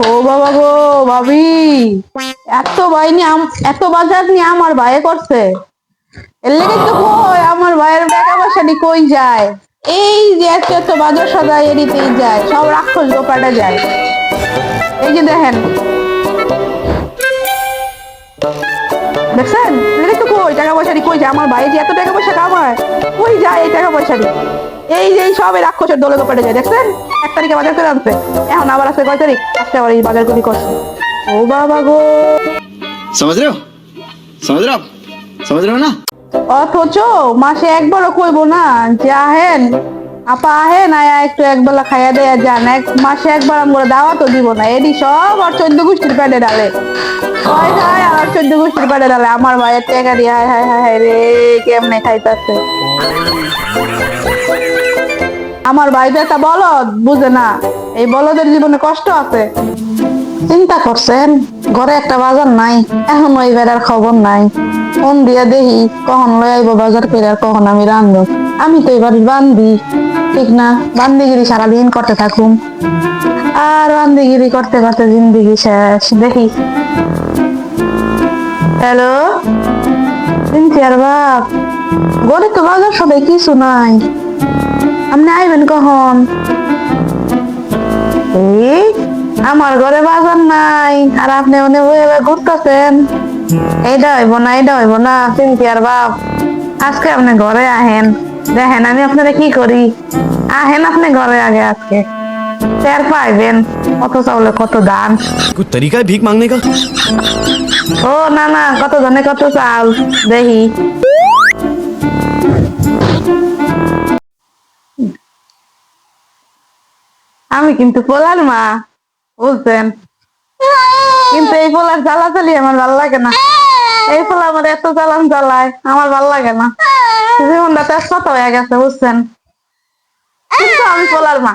ও বাবা গো, ভাবি, এত বাইনি এত বাজার নিয়ে আমার ভাইয়ে করছে। এর লেগে তো কই আমার ভাইয়ের টাকা পয়সা নি কই যায়। এই যে এত এত বাজার সদাই এদিতেই যায়, সব রাক্ষস গোপাটা যায়। এই যে দেখেন, দেখছেন এদিকে তো কই টাকা পয়সা নি কই যায়। আমার ভাই যে এত টাকা পয়সা কামায়, কই যায় এই টাকা পয়সা নি? এই যে সব রাক্ষসের দলে গোপাটে যায়, দেখছেন? 1 তারিখে বাজার করে আনছে, এখন আবার আছে কয় তারিখ? আজকে আবার এই বাজার করে করছে। ও বাবা গো, समझ रहे हो समझ रहे हो आप समझ रहे हो ना। অথচ মাসে একবারও কইবো না যে আহেন আপা, আহেন আয়া একটু একবেলা খাইয়া দেয়া যান। মাসে একবার আমরা দাওয়াতও দিব না। এডি সব আর 14 গোষ্ঠীর পেটে ডালে, কয় খায় আর 14 গোষ্ঠীর পেটে ডালে। আমার ভাইয়ের টেকা দিয়ে হায় হায় হায় হায় রে, কেমনে খাইতাছে। আমার ভাই তো একটা বলদ, বুঝে না এই বলদের জীবনে কষ্ট আছে। চিন্তা করছেন, ঘরে একটা বাজার নাই, এখন ওই বেড়ার খবর নাই। ফোন দিয়া দেখি কখন লই আইব বাজার করে, আর কখন আমি রান্ধব। আমি তো এবার বান্দি, ঠিক না? বান্দিগিরি সারাদিন করতে থাকুম, আর বান্দিগিরি করতে করতে জিন্দিগি শেষ। দেখি, হ্যালো সিনথিয়ার বাপ, ঘরে তো বাজার সদাই কিছু নাই, আপনি আইবেন কখন? এই আমার ঘরে বাজার নাই, আর আপনি উনি ঘুরতেছেন। এইটা হইব না, এইটা হইব না সিনথিয়ার বাপ, আজকে আপনি ঘরে আহেন, দেখেন আমি আপনারা কি করি। আহেন আপনি ঘরে আগে, আজকে টের পাইবেন কত চাউলে কত দাম। कुछ तरीका है भीख मांगने का। ও না না, কত জনে কত চাল দেখি। আমি কিন্তু পোলার মা, বুঝছেন? কিন্তু এই পোলার জ্বালাচালি আমার ভালো লাগে না। এই পোলা আমার এত জ্বালান জ্বালায়, আমার ভালো লাগে না। জীবনটা তেজপাতা হয়ে গেছে, বুঝছেন? কিন্তু আমি পোলার মা,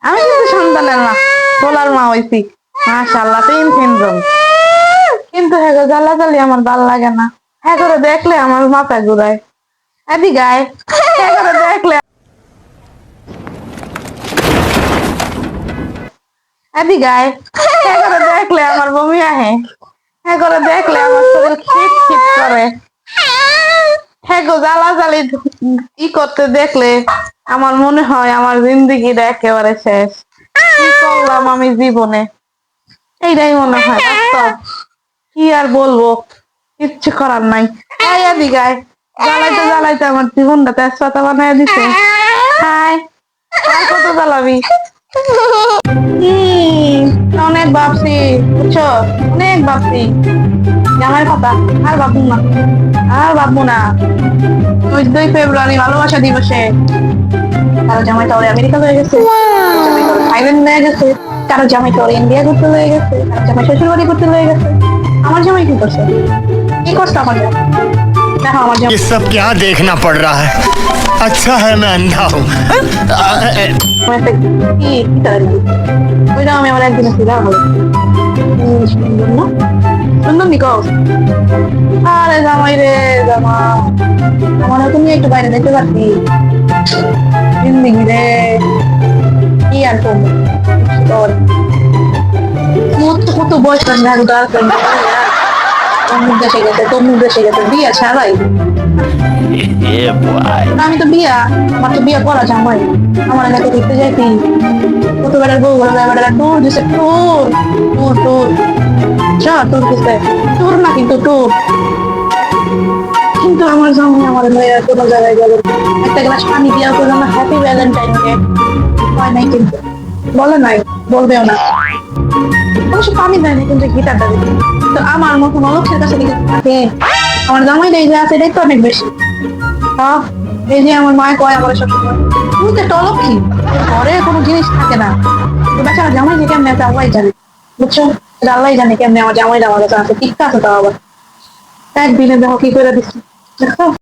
আমি কিন্তু সন্তানের মা, পোলার মা হইছি মাশাআল্লাহ 3 জন। কিন্তু হ্যাঁ জ্বালাচালি আমার ভালো লাগে না। হ্যাঁ করে দেখলে আমার মাথা ঘুরায়। এদিকে আয়, হ্যাঁ করে দেখলে এদিকে আয়, হ্যাঁ করে দেখলে আমার বমি আহে। হ্যাঁ করে দেখলে আমার শরীর খিট খিট করে। হ্যাঁ গো জ্বালাজালি ই করতে দেখলে আমার মনে হয় আমার জিন্দিগিটা একেবারে শেষ। কি করলাম আমি জীবনে, এইটাই মনে হয় বাস্তব। কি আর বলবো, কিচ্ছু করার নাই। এই এদিকে আয়, জ্বালাইতে জ্বালাইতে আমার জীবনটা তেজপাতা বানায় দিছে। হাই, আর কত জ্বালাবি? অনেক ভাবছি, বুঝছো, অনেক ভাবছি জামাই কথা। আর ভাববো না, আর ভাববো না। 14 ফেব্রুয়ারি ভালোবাসা দিবসে কারো জামাই তো আমেরিকা হয়ে গেছে, জামাই তো থাইল্যান্ড হয়ে গেছে, কারো জামাই তো ইন্ডিয়া ঘুরতে হয়ে গেছে, কারো জামাই শ্বশুর বাড়ি ঘুরতে হয়ে গেছে। আমার জামাই কি করছে? কি করছে আমার জামাই? দেখো আমার জামাই ये सब क्या देखना पड़ रहा है। अच्छा है मैं अंधा हूँ। কি কি তারি, ওইটা আমি আমার একদিন ছিলাম হলো সুন্দর না, সুন্দর নিকো। আরে জামাই রে জামা, আমার তুমি একটু বাইরে যেতে পারছি জিন্দিগি রে, কি আর করবো। কত বয়ফ্রেন্ড দেখো, গার্লফ্রেন্ড অমুক দেশে গেছে, তমুক দেশে গেছে, বিয়ে ছাড়াই। আমি তো বিয়া, আমার তো বিয়া করা জামাই, আমার এলাকা দেখতে যাইতি কত বেটার বউ বলে বেটারা ট্যুর দিছে, ট্যুর ট্যুর ট্যুর ট্যুর দিছে, ট্যুর না কিন্তু ট্যুর। কিন্তু আমার জামাই আমার মেয়েরা কোনো জায়গায় গেল, একটা গ্লাস পানি দিয়া করলো না হ্যাপি ভ্যালেন্টাইন ডে, হয় নাই কিন্তু, বলে নাই, বলবেও না। অবশ্য পানি দেয় না কিন্তু গিটারটা দিতে। তো আমার মতন অলক্ষের কাছে দিকে থাকে, আমার জামাই দেয় যে আছে এটাই তো অনেক বেশি। এই যে আমার মায় কয় আমার সবসময়, তুমি তো একটা অলক্ষী, ঘরে কোনো জিনিস থাকে না। তো বেচারা জামাই যে কেমনে আছে আল্লাহ জানে, বুঝছো? আল্লাহ জানে কেমনে আমার জামাইটা আমার কাছে আছে, ঠিক আছে। তাও আবার একদিনে দেখো কি করে দিচ্ছি, দেখো।